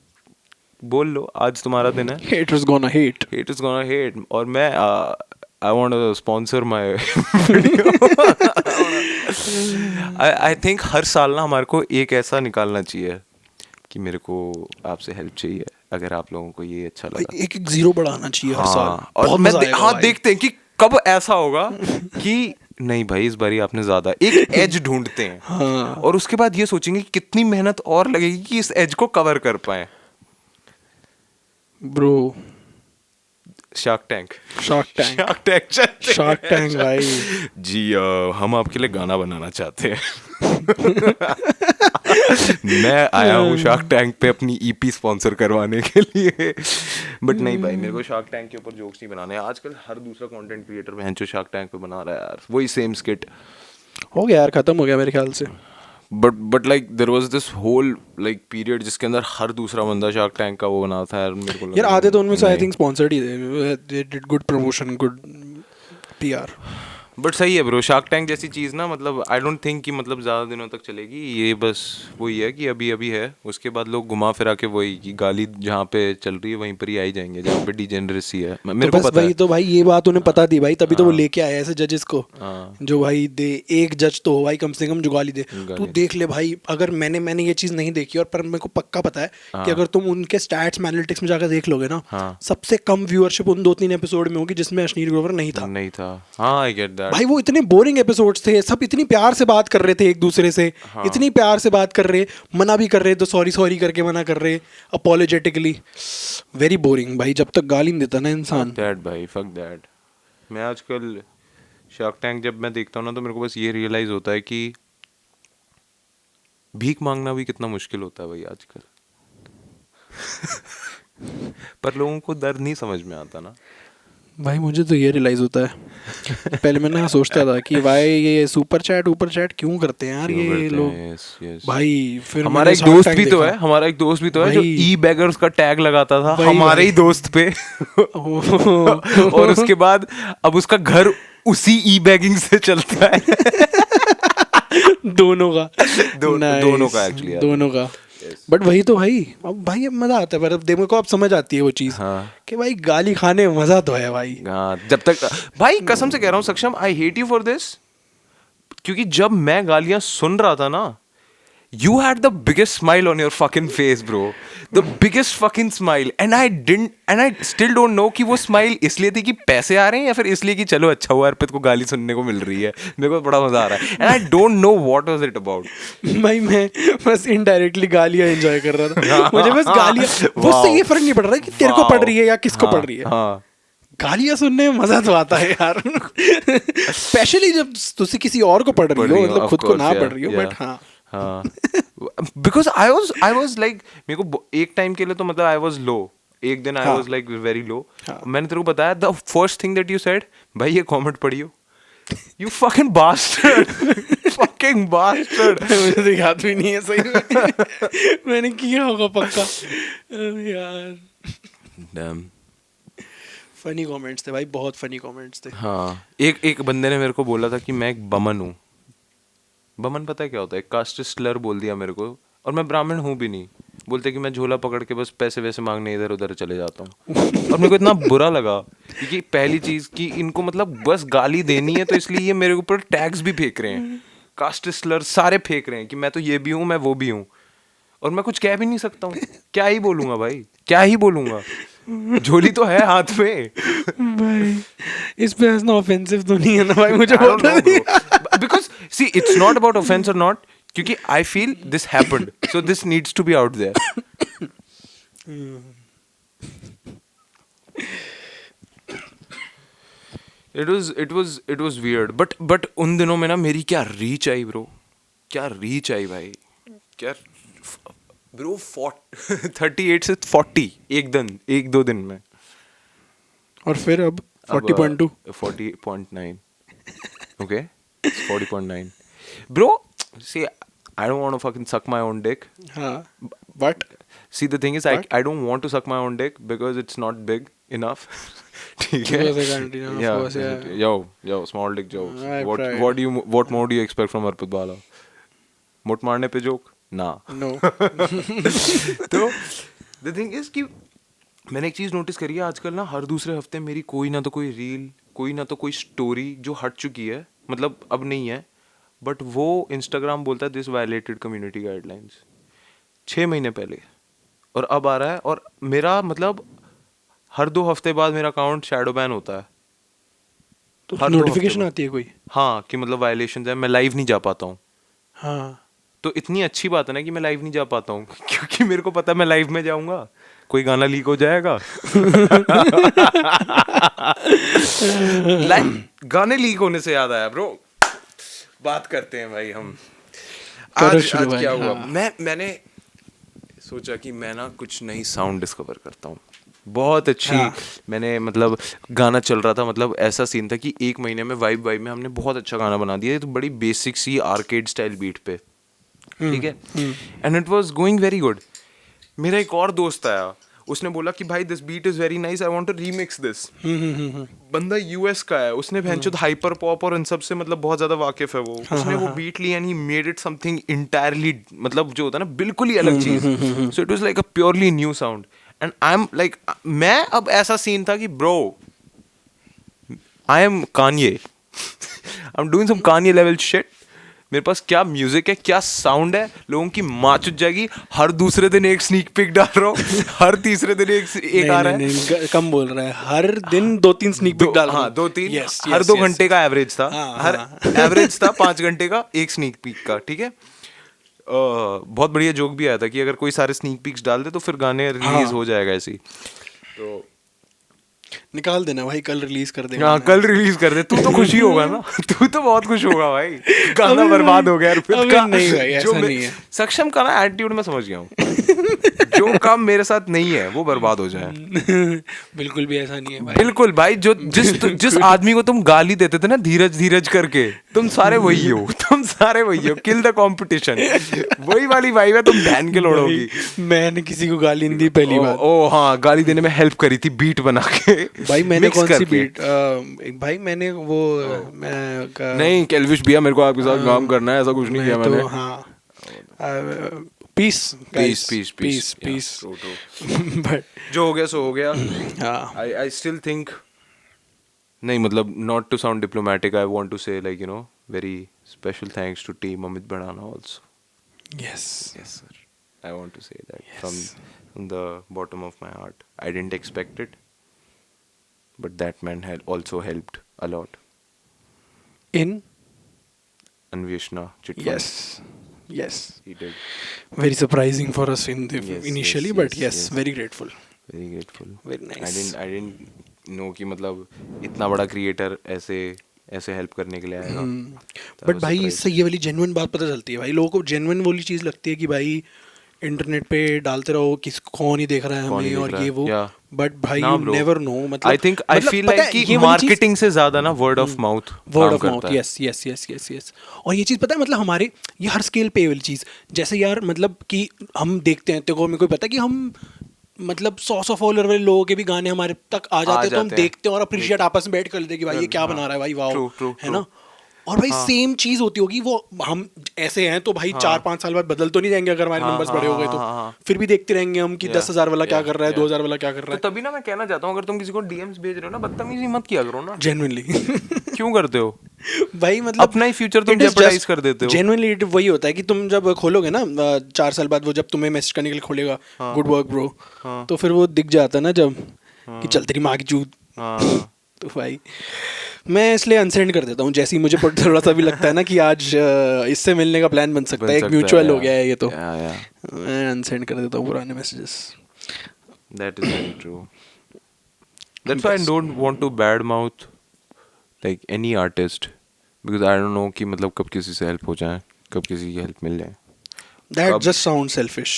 बोल लो, आज तुम्हारा दिन है, haters gonna hate. Hate is gonna hate, और मैं I want to sponsor my I think हर साल ना हमारे को एक ऐसा निकालना चाहिए कि मेरे को आपसे हेल्प चाहिए, अगर आप लोगों को ये अच्छा लगा। एक एक जीरो बढ़ाना चाहिए हर साल, हाँ, और बहुत मैं मजा आएगा हाँ भाई। देखते हैं कि कब ऐसा होगा कि नहीं भाई इस बारी आपने ज्यादा एक एज ढूंढते हैं, हाँ। और उसके बाद ये सोचेंगे कि कितनी मेहनत और लगेगी कि इस एज को कवर कर पाए। Bro shark tank shark tank shark tank चलते शार्क हैं। टैंक भाई। जी हम आपके लिए गाना बनाना चाहते हैं। मैं आया हूँ शार्क टैंक पे अपनी ईपी स्पॉन्सर करवाने के लिए, बट नहीं भाई, मेरे को शार्क टैंक के ऊपर जोक्स नहीं बनाने। आजकल हर दूसरा कंटेंट क्रिएटर बहन जो शार्क टैंक पे बना रहा है यार, वही सेम स्किट। हो गया यार, खत्म हो गया मेरे ख्याल से। But like there was this whole like period जिसके अंदर हर दूसरा बंदा शार्क टैंक का वो बना था यार, मेरे को यार आधे तो उनमें से आई नहीं। थिंक स्पॉन्सर्ड ही थे, they did good promotion, good PR. But सही है ब्रो, शार्क टैंक जैसी चीज़ ना, मतलब आई डोंट थिंक कि मतलब ज़्यादा दिनों तक चलेगी ये, बस वही है कि अभी अभी है, उसके बाद लोग घुमा फिरा के वही कि गाली जहाँ पे चल रही है वहीं पर ही आई जाएंगे जहाँ पे डिजेनरेसी है। मेरे तो को बस पता भाई, है। तो भाई ये बात उन्हें पता थी भाई, तभी तो वो लेके आए ऐसे जजेस को, हाँ। जो भाई दे एक जज तो हो भाई कम से कम जो गाली दे। गाली तू देख ले भाई, अगर मैंने ये चीज़ नहीं देखी, और पर मेरे को पक्का पता है कि अगर तुम उनके स्टैट्स में एनालिटिक्स में जाकर देख लोगे ना, हाँ। सबसे कम व्यूअरशिप उन 2-3 एपिसोड में होगी जिसमें अश्नीर ग्रोवर नहीं था। नहीं था, हाँ आई गेट दैट। भाई वो इतने बोरिंग एपिसोड्स थे, सब इतनी प्यार से बात कर रहे थे एक दूसरे से, इतनी प्यार से बात कर रहे, मना भी कर रहे तो सॉरी सॉरी करके मना कर रहे, अपोलोजेटिकली। वेरी बोरिंग भाई, जब तक गाली नहीं देता ना इंसान। दैट भाई, फक दैट। मैं आजकल शार्क टैंक जब मैं देखता हूँ ना, तो मेरे को बस ये रियलाइज होता है कि भीख मांगना भी कितना मुश्किल होता है भाई आजकल। पर लोगों को दर्द नहीं समझ में आता ना। भाई मुझे तो ये रियलाइज होता है, पहले मैं ना सोचता था कि भाई ये सुपर चैट क्यों करते हैं यार क्यों ये करते लोग। हैं? Yes, yes. भाई फिर हमारा मैंने एक Shark दोस्त Tank भी तो देखा। है, हमारा एक दोस्त भी तो है जो भाई। ई बैगर्स का टैग लगाता था वही, हमारे ही वही। दोस्त पे। और उसके बाद अब उसका घर उसी ई बैगिंग से चलता है। दोनों का Nice, दोनों का actually यार। दोनों का। बट वही तो भाई, अब भाई अब मजा आता है, पर अब देखो को अब समझ आती है वो चीज, हाँ। कि भाई गाली खाने में मजा तो है भाई। हाँ, जब तक भाई कसम से कह रहा हूँ सक्षम, I hate you for this, क्योंकि जब मैं गालियां सुन रहा था ना, you had the biggest smile on your fucking face bro, the biggest fucking smile, and I still don't know कि वो smile इसलिए थी कि पैसे आ रहे हैं या फिर इसलिए कि चलो अच्छा हुआ अर्पित को गाली सुनने को मिल रही है, मेरे को बड़ा मजा आ रहा है, and I don't know what was it about। भाई मैं बस इनडायरेक्टली गालियां एंजॉय कर रहा था, मुझे बस गालियां, मुझसे ये फर्क नहीं पड़ रहा कि तेरे को पड़ रही है या किसको पड़ रही है, हाँ। गालियां सुनने में मजा तो आता है यार। स्पेशली जब तुझसे किसी और को पड़ रही हो, मतलब of खुद को course, ना yeah, पड़ रही हो, yeah. बट हाँ हाँ, बिकॉज आई वॉज लाइक, मेरे को एक टाइम के लिए तो मतलब आई वॉज लो, एक दिन आई हाँ. Was like very low. हाँ. मैंने तेरे को बताया the first thing that you said, भाई ये कमेंट पढ़ियो, you fucking bastard, fucking bastard. मुझे तो याद भी नहीं है सही में। मैंने किया होगा पक्का यार। Damn. फनी कमेंट्स थे भाई, बहुत फनी कमेंट्स थे। हाँ, एक बंदे ने मेरे को बोला था कि मैं एक बमन हूँ। बमन पता है क्या होता है? कास्ट स्लर बोल दिया मेरे को, और मैं ब्राह्मण हूँ भी नहीं। बोलते कि मैं झोला पकड़ के बस पैसे वैसे मांगने इधर उधर चले जाता हूँ। और मेरे को इतना बुरा लगा क्योंकि पहली चीज़ कि इनको मतलब बस गाली देनी है, तो इसलिए ये मेरे ऊपर टैग्स भी फेंक रहे हैं, कास्ट स्लर सारे फेंक रहे हैं कि मैं तो ये भी हूँ, मैं वो भी हूँ, और मैं कुछ कह भी नहीं सकता हूँ। क्या ही बोलूँगा भाई, क्या ही बोलूँगा, झोली तो है हाथ में। भाई इस पे हंसना ऑफेंसिव तो नहीं है ना भाई? मुझे बता दिया। Because see it's not about offence और नॉट, क्योंकि I feel this happened, so this needs to be out there. It was weird, but उन दिनों में ना मेरी क्या रीच आई ब्रो, क्या रीच आई भाई, क्या ब्रो 38 से 40 एक दो दिन में। और फिर अब 40.2 40.9 okay, It's 40.9. Bro, see, I don't want to fucking suck my own dick. हाँ, but See, the thing is, I don't want to suck my own dick because it's not big enough. ठीक है? Because I can't, of Yeah, course, yeah. yo, small dick jokes. I've tried. What more do you expect from Arpit Bala? मुट मारने पे joke? ना. no. तो the thing is कि मैंने एक चीज़ notice करी है आजकल ना, हर दूसरे हफ्ते मेरी कोई ना तो कोई रील, कोई ना तो कोई स्टोरी जो हट चुकी है, मतलब अब नहीं है, बट वो इंस्टाग्राम बोलता है दिस वायलेटेड कम्युनिटी गाइडलाइंस 6 महीने पहले, और अब आ रहा है, और मेरा मतलब हर 2 हफ्ते बाद मेरा अकाउंट शैडो बैन होता है. तो हर 2 हफ्ते नोटिफिकेशन बाद. आती है कोई? हाँ, कि मतलब वायलेशन है, मैं लाइव नहीं जा पाता हूँ. हाँ. तो इतनी अच्छी बात है ना कि मैं लाइव नहीं जा पाता हूँ क्योंकि मेरे को पता है मैं लाइव में जाऊंगा कोई गाना लीक हो जाएगा. गाने लीक होने से याद आया ब्रो, बात करते हैं भाई हम. करो आज शुरू आज भाई, क्या हुआ, हाँ. मैंने सोचा कि मैं ना कुछ नई साउंड डिस्कवर करता हूँ. बहुत अच्छी. हाँ. मैंने मतलब गाना चल रहा था, मतलब ऐसा सीन था कि 1 महीने में वाइब में हमने बहुत अच्छा गाना बना दिया, तो बड़ी बेसिक सी आर्केड स्टाइल बीट पे, ठीक है, and it was going very good. मेरा एक और दोस्त आया, उसने बोला कि भाई this beat is very nice, I want to remix this. बंदा यूएस का है, उसने भैंचोद हाइपर पॉप और इन सब से मतलब बहुत ज्यादा वाकिफ है वो. उसने वो बीट ली and he made it something entirely, मतलब जो होता है ना बिल्कुल ही अलग चीज. So it was like a purely new sound, and I am like, मैं अब ऐसा सीन था कि bro I am Kanye, I am doing some Kanye level shit. मेरे पास क्या म्यूजिक है, क्या साउंड है, लोगों की माँ चुट जाएगी. हर दूसरे दिन एक स्नीक पिक डाल रहा हूँ, हर तीसरे दिन एक आ रहा है. नहीं, कम बोल रहा है. हर दिन 2-3 स्नीक पिक डाल रहा हाँ, हूँ. 2-3. Yes, हर yes, 2 yes. घंटे का एवरेज था. हाँ, हर हाँ. एवरेज था 5 घंटे का एक स्नीक पीक का, ठीक है. बहुत बढ़िया जोक भी आया था कि अगर कोई सारे स्नीक पीक्स डाल दे तो फिर गाने रिलीज हाँ. हो जाएगा ऐसे ही. तो निकाल देना भाई, कल रिलीज कर देगा. हाँ, कल रिलीज कर दे. तू तो खुशी होगा ना, तू तो बहुत खुश होगा भाई. गाना अबे बर्बाद भाई, हो गया अर्पित अबे का. नहीं भाई, ऐसा जो नहीं है. सक्षम का ना एटीट्यूड मैं समझ गया हूँ. जो काम मेरे साथ नहीं है वो बर्बाद हो जाए. बिल्कुल भी ऐसा नहीं है भाई. बिल्कुल भाई, जो जिस आदमी को तुम गाली देते थे ना धीरज धीरज करके, तुम सारे वही हो. तुम सारे वही हो. Kill the competition. वही वाली वाइब है, तुम बहन के लोड़ोगी. भाई, मैंने किसी को गाली नहीं दी पहली बार. ओ हाँ, गाली देने में हेल्प करी थी बीट बना के. भाई मैंने mix कौन सी करके. बीट, भाई मैंने वो मैं नहीं केल्विश भैया, मेरे को आपके साथ काम करना है, ऐसा कुछ नहीं किया मैंने. तो हाँ, पीस पीस. बट जो हो गया सो हो गया. हाँ, I still think, नहीं मतलब not to sound diplomatic, I want to say like very special thanks to team Amit Badana also. yes, Yes sir, I want to say that from the bottom of my heart. I didn't expect it, but that man had also helped a lot. in Anveshna Chit Fund. yes, He did. very surprising for us in the Yes, initially, yes, but yes, yes, yes. very grateful. Very grateful. Very nice. I didn't know कि मतलब इतना बड़ा creator ऐसे help करने के लिए आएगा. That but was भाई surprising. इससे ये वाली जेन्युइन बात पता चलती है भाई. लोगों को जेन्युइन वाली चीज़ लगती है कि भाई इंटरनेट पे डालते रहो किस कौन ही देख रहा है कौन ही हमें देख और रहा ये है, वो. yeah. बट भाई ना यू bro. Never know. मतलब I think I feel पता like है, कि ये वाली चीज़- मार्केटिंग से ज्यादा ना वर्ड ऑफ माउथ वर्ड काम ऑफ माउथ. करता है. यस. और ये चीज़ पता है, मतलब हमारे ये हर स्केल पे वाली चीज़. जैसे यार मतलब कि हम देखते हैं, तेरे को मेरे को पता है कि हम मतलब 100 फॉलोअर वाले लोगों के भी गाने हमारे तक आ जाते हैं, तो हम जाते हैं. देखते हैं और अप्रिशिएट आपस में बैठ कर लेते हैं कि भाई ये क्या बना रहा है भाई, वाओ. True, है ना. और भाई सेम चीज होती होगी, वो हम ऐसे हैं तो भाई 4-5 साल बाद बदल तो नहीं जाएंगे अगर हमारे नंबर्स बड़े हो गए तो. फिर भी देखते रहेंगे हम कि 10,000 वाला क्या कर रहा है, 2,000 वाला क्या कर रहा है. तो तभी ना मैं कहना चाहता हूँ, अगर तुम किसी को डीएम्स भेज रहे हो ना, बदतमीजी मत किया करो ना. जेन्युइनली. क्यों करते हो भाई मतलब अपना ही फ्यूचर तुम जेपरडाइज कर देते हो. जेन्युइनली वही होता है कि तुम जब खोलोगे ना 4 साल बाद, वो जब तुम्हें मैसेज करने के लिए खोलेगा गुड वर्क ब्रो, तो फिर वो दिख जाता है ना जब कि चल तेरी माँ की चूत. तो भाई मैं इसलिए अनसेंड कर देता हूँ जैसे ही मुझे थोड़ा सा भी लगता है ना कि आज इससे मिलने का प्लान बन सकता है, एक म्यूचुअल हो गया है ये, तो मैं अनसेंड कर देता हूँ पुराने messages. That is very true. That's why I don't want to badmouth like any artist, because I don't know कि मतलब कब किसी से हेल्प हो जाए, कब किसी की हेल्प मिल जाए. दैट कब- just sound selfish.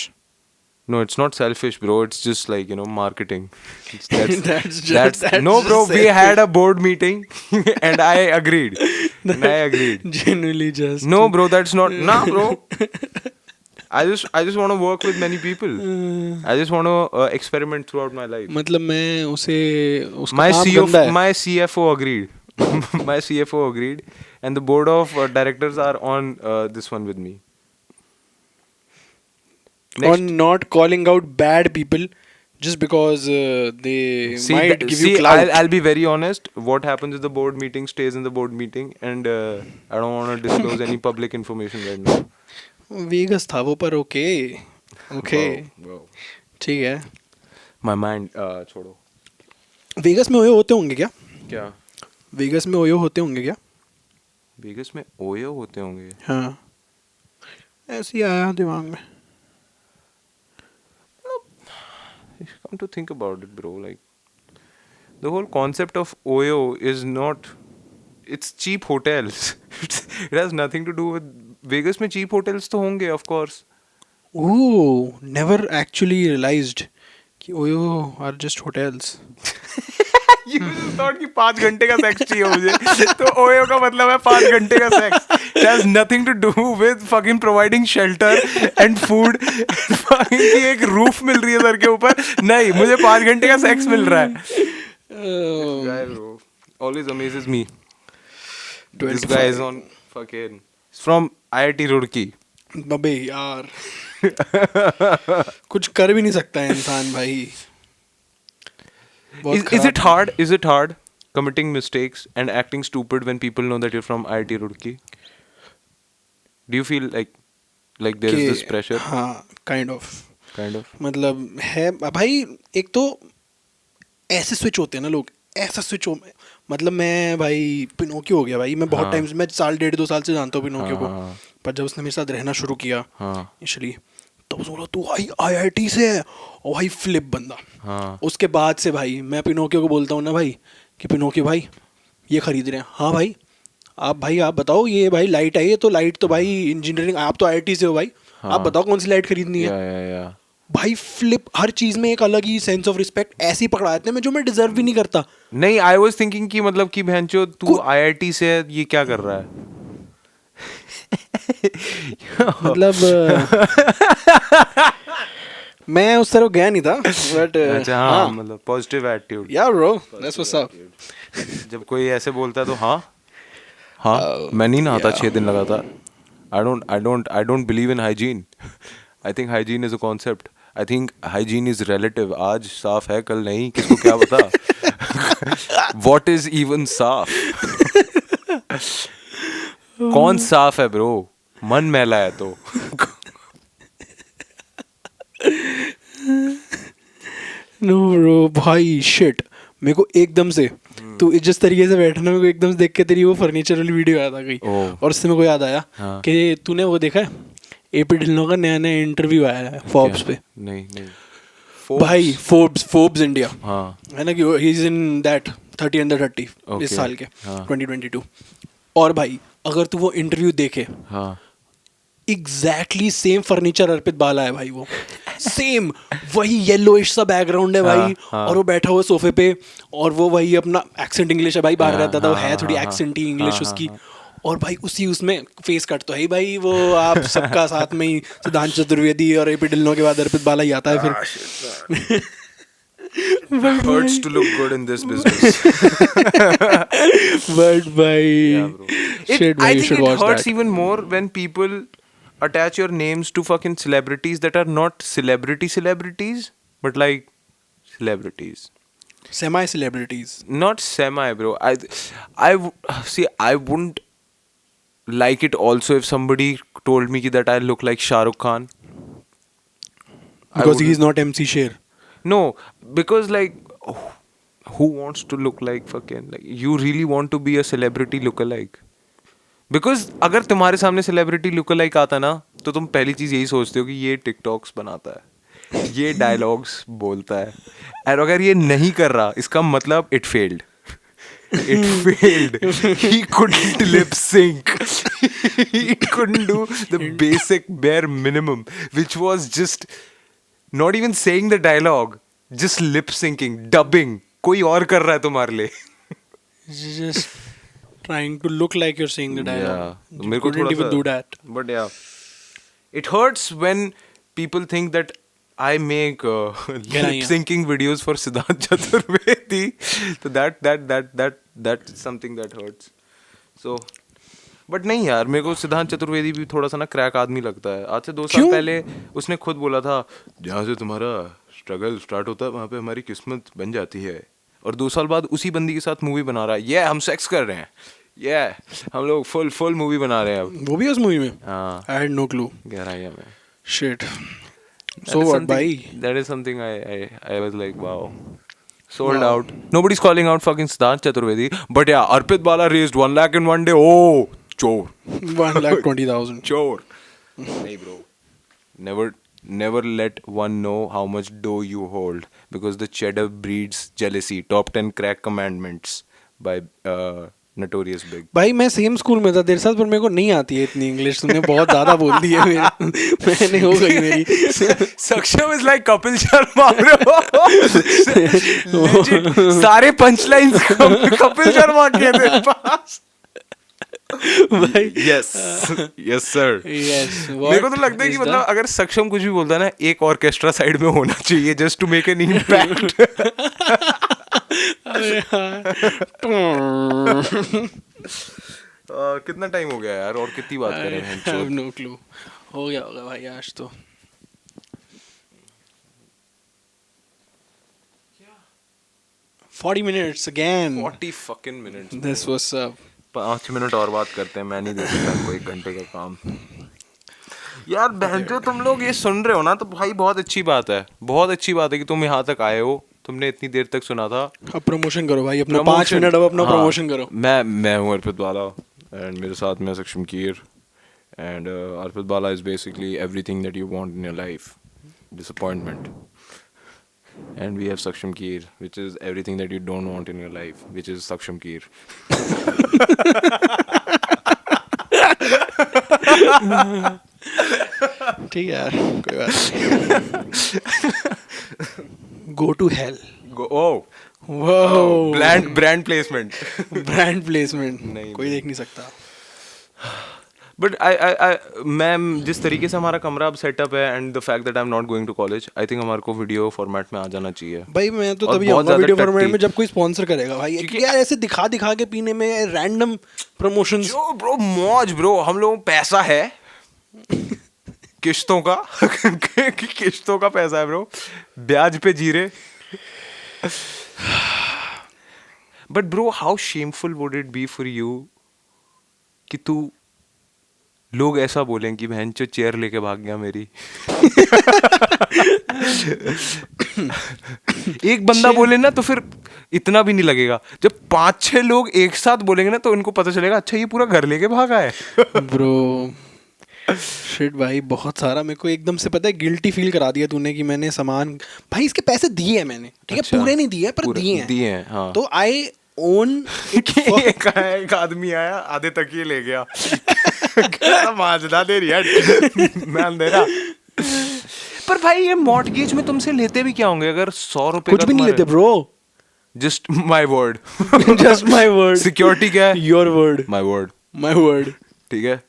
No, it's not selfish, bro. It's just like, marketing. That's No, bro. just We had a board meeting and I agreed. And I agreed. genuinely just No, bro. That's not. Nah, bro. I just want to work with many people. I just want to experiment throughout my life. मतलब मैं उसे उसका My काम CEO, गंदा है. my CFO agreed. My CFO agreed, and the board of directors are on this one with me. Next. On not calling out bad people just because they might give you clout. I'll be very honest. What happens with the board meeting stays in the board meeting, and I don't want to disclose any public information right now. Vegas था वो पर okay Wow. ठीक है. My mind, छोड़ो. Vagus में OYO होते होंगे क्या? क्या? वेगस में ओयो होते होंगे क्या? वेगस में ओयो होते होंगे. हाँ, ऐसे ही आया दिमाग में. Come to think about it, bro, like the whole concept of Oyo is not. It's cheap hotels. It has nothing to do with Vegas. में cheap hotels तो होंगे, of course. Oh, never actually realized कि OYO are just hotels. You just thought कि 5 घंटे का sex चाहिए मुझे, तो ओयो का मतलब है 5 घंटे का sex. It has nothing to do with fucking providing shelter and food. Fucking कि एक रूफ मिल रही है सर के ऊपर. नहीं, मुझे 5 घंटे का सेक्स मिल रहा है. This guy, bro, always amazes me. This guy is on fucking. He's from IIT Roorkee. अबे यार कुछ कर भी नहीं सकता है इंसान भाई. Is it hard? Is it hard committing mistakes and acting stupid when people know that you're from IIT Roorkee? Do you feel like there is this pressure? हाँ, kind of. मतलब है भाई. एक तो ऐसे स्विच होते हैं ना लोग, ऐसा स्विच हो. मतलब मैं भाई पिनोकियो हो गया भाई. मैं बहुत टाइम से, मैं 1.5-2 साल से जानता हूँ पिनोकियो को. पर जब उसने मेरे साथ रहना शुरू किया इसलिए, तो बोला तू IIT से है, और भाई फ्लिप बंदा. उसके बाद से भाई मैं पिनोकियो को बोलता हूँ ना भाई कि पिनोकियो भाई ये खरीद रहे हैं. हाँ भाई आप बताओ, ये भाई लाइट आई है, तो लाइट तो भाई इंजीनियरिंग, आप तो IIT से हो भाई, आप बताओ कौन सी लाइट खरीदनी है. भाई फ्लिप. हर चीज में एक अलग ही सेंस ऑफ रिस्पेक्ट ऐसे ही पकड़ा देते हैं जो मैं डिजर्व भी नहीं करता. नहीं, आई वाज थिंकिंग कि मतलब कि बहनचो तू IIT से है, ये क्या कर रहा है. मतलब मैं उस तरफ गया नहीं था, बट अच्छा, हाँ, मतलब पॉजिटिव एटीट्यूड. या ब्रो, दैट्स व्हाट्स अप. जब कोई ऐसे बोलता है तो हाँ मैं नहीं नहाता 6 दिन लगातार. I don't believe in hygiene. I think hygiene is a concept. I think hygiene is relative. आज साफ है, कल नहीं, किसको क्या पता. What is even साफ? कौन साफ है ब्रो? मन मैला है तो. नो ब्रो भाई शिट. मेरे को एकदम से तू जिस तरीके से बैठना, मेरे को एकदम से देख के तेरी वो फर्नीचर वाली वीडियो याद आ गई. और उससे मेरे को याद आया कि तूने वो देखा है AP ढिल्लों का नया इंटरव्यू आया है फोर्ब्स पे. नहीं भाई फोर्ब्स इंडिया है ना, कि he is in that 30 under 30 इस साल के 2022. और भाई अगर तू वो इंटरव्यू देखे, एग्जैक्टली सेम फर्नीचर अर्पित बाला है भाई. वो सेम वही येलोइश सा बैकग्राउंड है भाई. और वो बैठा हुआ सोफे पे, और वो वही अपना एक्सेंट इंग्लिश है भाई, बाहर रहता था, वो है थोड़ी एक्सेंटी इंग्लिश उसकी. और भाई उसी उसमें फेस कट तो है ही भाई. वो आप सबका साथ में ही सिद्धांत चतुर्वेदी और AP ढिल्लों के बाद अर्पित बाला ही आता है फिर. It hurts to look good in this business. But bhai, shit, I you think should it watch hurts that. even more when people attach your names to fucking celebrities that are not celebrities, but like celebrities. Semi-celebrities. Not semi, bro. See, I wouldn't like it also if somebody told me that I look like Shah Rukh Khan. Because he's not MC Sher. No, because like, who wants to look like fucking, like, you really want to be a celebrity lookalike? Because अगर तुम्हारे सामने celebrity lookalike आता ना, तो तुम पहली चीज यही सोचते हो कि ये TikToks बनाता है, ये dialogues बोलता है, और अगर ये नहीं कर रहा, इसका मतलब it failed. It failed. He couldn't lip sync. He couldn't do the basic bare minimum, which was just not even saying the dialogue, just lip syncing, dubbing, कोई और कर रहा है तुम्हारे लिए. Just trying to look like you're saying the dialogue. Yeah, You मेरे को couldn't थोड़ा even सा do that. but yeah, it hurts when people think that I make lip गहराइयाँ. syncing videos for Siddhant Chaturvedi. So that's something that hurts. So but नहीं यार, मेरे को सिद्धांत चतुर्वेदी भी थोड़ा सा ना क्रैक आदमी लगता है. आज से 2 साल क्यों? पहले उसने खुद बोला था, जहाँ से तुम्हारा स्ट्रगल स्टार्ट होता है वहाँ पे हमारी किस्मत बन जाती है. और 2 साल बाद उसी बंदी के साथ मूवी बना रहा है. ये हम सेक्स कर रहे हैं, ये हम लोग फुल मूवी बना रहे हैं अब. वो भी उस मूवी में? हाँ, I had no clue. गहराइयाँ में. Shit. That So is what, something- भाई? That is something I was like, wow. Sold out. Nobody's calling out fucking Siddhant Chaturvedi. But yeah, Arpit Bala raised 1 lakh in one day. Oh, chore. 1,20,000. Chore. Hey bro. Never let one know how much dough you hold, because the cheddar breeds jealousy. Top 10 crack commandments by Notorious Big. भाई मैं same school में था तेरे साथ, पर मेरे को नहीं आती है इतनी इंग्लिश. तुमने बहुत ज्यादा बोल दी है मैंने हो गई मेरी. Saksham is like Kapil Sharma, bro. Legit. सारे punchlines कपिल शर्मा के थे पास. भाई Yes, yes sir. Yes. मेरे को तो लगता है कि मतलब अगर सक्षम कुछ भी बोलता है ना, एक ऑर्केस्ट्रा साइड में होना चाहिए just to make an impact. कितना टाइम हो गया यार, और कितनी बात करें हम. I have no clue. हो गया होगा भाई आज तो. 40 minutes again. 40 fucking minutes. This was 5 minute और बात करते हैं. मैं नहीं दे सकता कोई 1 घंटे का काम. यार बहन जो तुम लोग ये सुन रहे हो ना, तो भाई बहुत अच्छी बात है. बहुत अच्छी बात है कि तुम यहाँ तक आए हो. तुमने इतनी देर तक सुना था. अब प्रमोशन करो भाई अपना. 5 मिनट अब अपना प्रमोशन करो. मैं हूँ अर्पित बाला, एंड मेरे साथ में Saksham Keer. And Arpit Bala is basically everything that you want in your life. Disappointment. And we have Saksham Keer, which is everything that you don't want in your life, which is Saksham Keer. ठीक है यार, कोई बात नहीं. Go to hell. Oh, brand placement. Brand placement. नहीं, कोई देख नहीं सकता. But मैं जिस तरीके से हमारा कमरा अब सेटअप है, and the fact that I'm not going to college, I think हमारे को वीडियो फॉर्मेट में आ जाना चाहिए. भाई मैं तो और तभी बहुत आऊंगा वीडियो ज़्यादा फॉर्मेट में टट्टी. जब कोई स्पॉन्सर करेगा भाई. क्योंकि- यार ऐसे दिखा दिखा के पीने में रैंडम प्रमोशंस. जो ब्रो मौज ब्रो, हम लोगों को पैसा है किश्तों का. किश्तों का पैसा है ब्रो, ब्याज पे जी रहे. But bro how shameful would it be for you कि तू लोग ऐसा बोलें कि बहन चो चेयर लेके भाग गया मेरी. एक बंदा बोले ना तो फिर इतना भी नहीं लगेगा. जब 5-6 लोग एक साथ बोलेंगे ना तो उनको पता चलेगा अच्छा ये पूरा घर लेके भागा है. ब्रो शिट भाई, बहुत सारा मेरे को एकदम से पता है गिल्टी फील करा दिया तूने कि मैंने सामान भाई इसके पैसे दिए हैं मैंने. ठीक है, अच्छा, पूरे नहीं दिए पर पूरे दिए हैं. हाँ. तो आई ओन. एक आदमी आया आधे तक ये ले गया. माजदा दे रही है मैं अंधेरा. पर भाई ये मॉर्टगेज में तुमसे लेते भी क्या होंगे अगर 100 रुपए कुछ भी नहीं लेते bro. Just my word. Just my word. Security क्या है? Your word. My word. My word. ठीक है.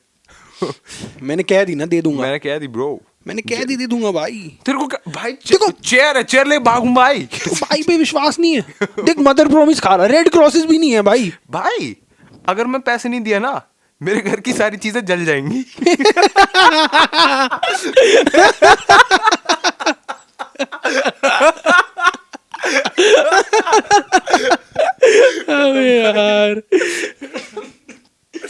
मैंने कह दी ना, दे दूंगा. मैंने कह दी ब्रो. मैंने कह दी, दे दूंगा भाई. तेरे को भाई देखो चेयर है, चेयर ले भागूं भाई. तो भाई पे विश्वास नहीं है. देख मदर प्रॉमिस खा रहा, रेड क्रॉसेस भी नहीं है भाई. भाई अगर मैं पैसे नहीं दिया ना, मेरे घर की सारी चीजें जल जाएंगी. अबे यार